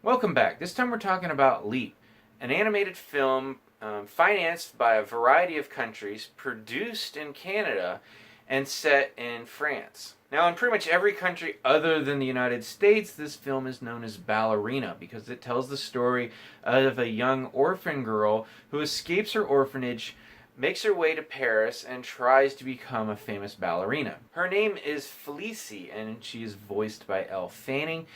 Welcome back. This time we're talking about Leap, an animated film financed by a variety of countries, produced in Canada, and set in France. Now, in pretty much every country other than the United States, this film is known as Ballerina because it tells the story of a young orphan girl who escapes her orphanage, makes her way to Paris, and tries to become a famous ballerina. Her name is Felicie, and she is voiced by Elle Fanning,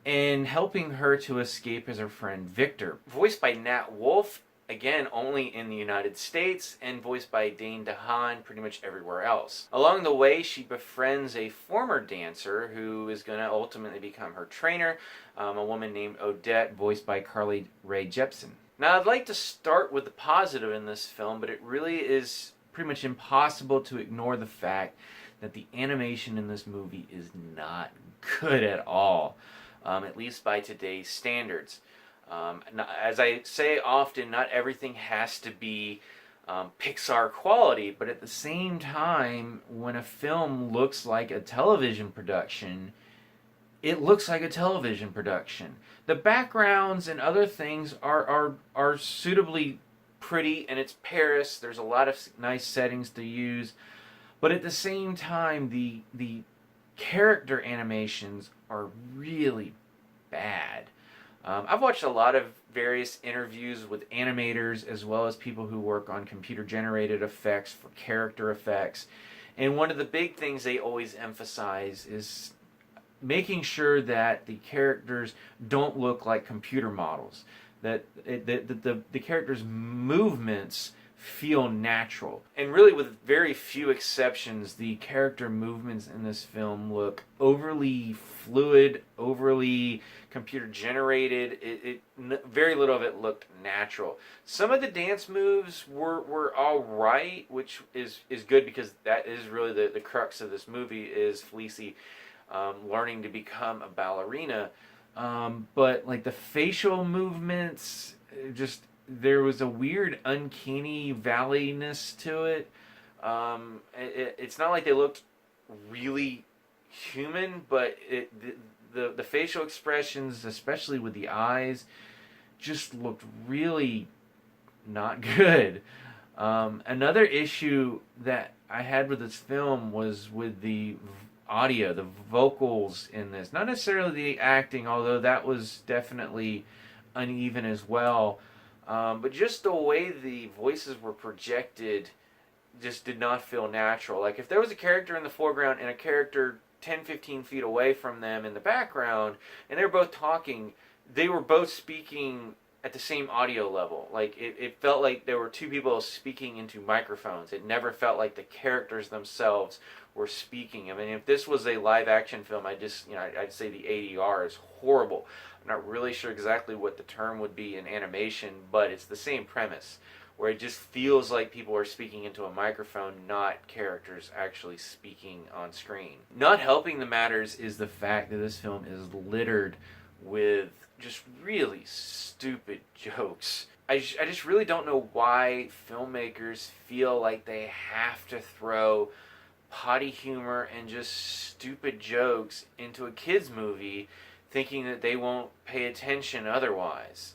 and helping her to escape is her friend Victor, voiced by Nat Wolff, again only in the United States, and voiced by Dane DeHaan pretty much everywhere else. Along the way, she befriends a former dancer who is going to ultimately become her trainer, a woman named Odette, voiced by Carly Rae Jepsen. Now, I'd like to start with the positive in this film, but it really is pretty much impossible to ignore the fact that the animation in this movie is not good at all. At least by today's standards. As I say often, not everything has to be Pixar quality, but at the same time, when a film looks like a television production, it looks like a television production. The backgrounds and other things are suitably pretty, and it's Paris. There's a lot of nice settings to use, but at the same time, the character animations are really bad. I've watched a lot of various interviews with animators as well as people who work on computer generated effects for character effects, and one of the big things they always emphasize is making sure that the characters don't look like computer models, that the characters' movements feel natural. And really, with very few exceptions, the character movements in this film look overly fluid, overly computer generated. Very little of it looked natural. Some of the dance moves were all right, which is good because that is really the crux of this movie is Felicie learning to become a ballerina. But like the facial movements, just there was a weird uncanny valley-ness to it. It's not like they looked really human, but the facial expressions, especially with the eyes, just looked really not good. Another issue that I had with this film was with the audio, the vocals in this. Not necessarily the acting, although that was definitely uneven as well. But just the way the voices were projected just did not feel natural. Like if there was a character in the foreground and a character 10, 15 feet away from them in the background, and they were both talking, they were both speaking at the same audio level. Like it felt like there were two people speaking into microphones. It never felt like the characters themselves were speaking. I mean, if this was a live action film, I'd say the ADR is horrible. I'm not really sure exactly what the term would be in animation, but it's the same premise, where it just feels like people are speaking into a microphone, not characters actually speaking on screen. Not helping the matters is the fact that this film is littered with just really stupid jokes. I just really don't know why filmmakers feel like they have to throw potty humor and just stupid jokes into a kids movie thinking that they won't pay attention otherwise.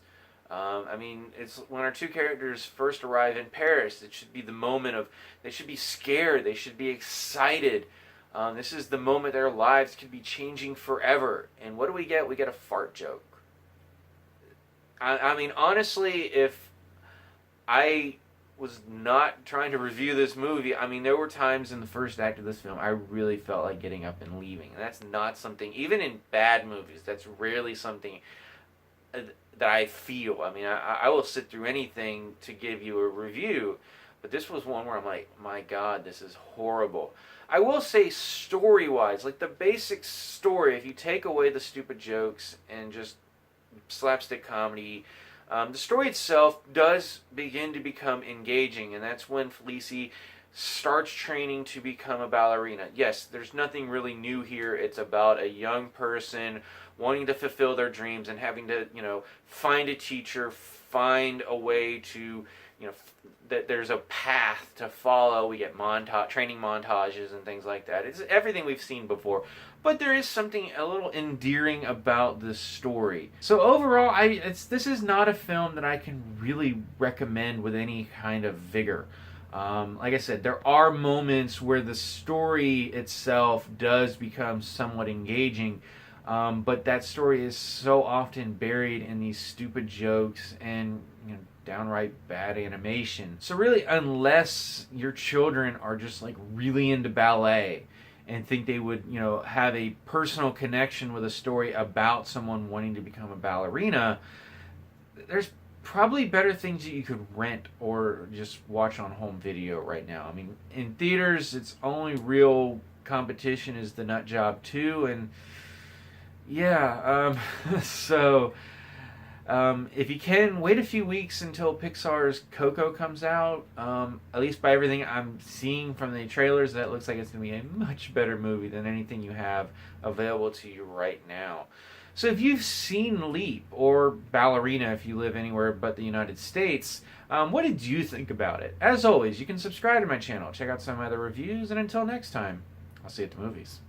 I mean, it's when our two characters first arrive in Paris, it should be the moment of, they should be scared, they should be excited. This is the moment their lives could be changing forever. And what do we get? We get a fart joke. I mean, honestly, if I was not trying to review this movie, I mean, there were times in the first act of this film I really felt like getting up and leaving. And that's not something, even in bad movies, that's rarely something that I feel. I mean, I will sit through anything to give you a review, but this was one where I'm like, my God, this is horrible. I will say story-wise, like the basic story, if you take away the stupid jokes and just slapstick comedy, the story itself does begin to become engaging, and that's when Felicie starts training to become a ballerina. Yes, there's nothing really new here. It's about a young person wanting to fulfill their dreams and having to, find a teacher, find a way to, that there's a path to follow. We get training montages and things like that. It's everything we've seen before. but there is something a little endearing about the story. So overall, this is not a film that I can really recommend with any kind of vigor. Like I said, there are moments where the story itself does become somewhat engaging, but that story is so often buried in these stupid jokes and downright bad animation. So really, unless your children are just like really into ballet and think they would, have a personal connection with a story about someone wanting to become a ballerina, there's probably better things that you could rent or just watch on home video right now. I mean, in theaters, its only real competition is The Nut Job 2, and yeah, so if you can, wait a few weeks until Pixar's Coco comes out. At least by everything I'm seeing from the trailers, that looks like it's going to be a much better movie than anything you have available to you right now. So if you've seen Leap or Ballerina if you live anywhere but the United States, what did you think about it? As always, you can subscribe to my channel, check out some other reviews, and until next time, I'll see you at the movies.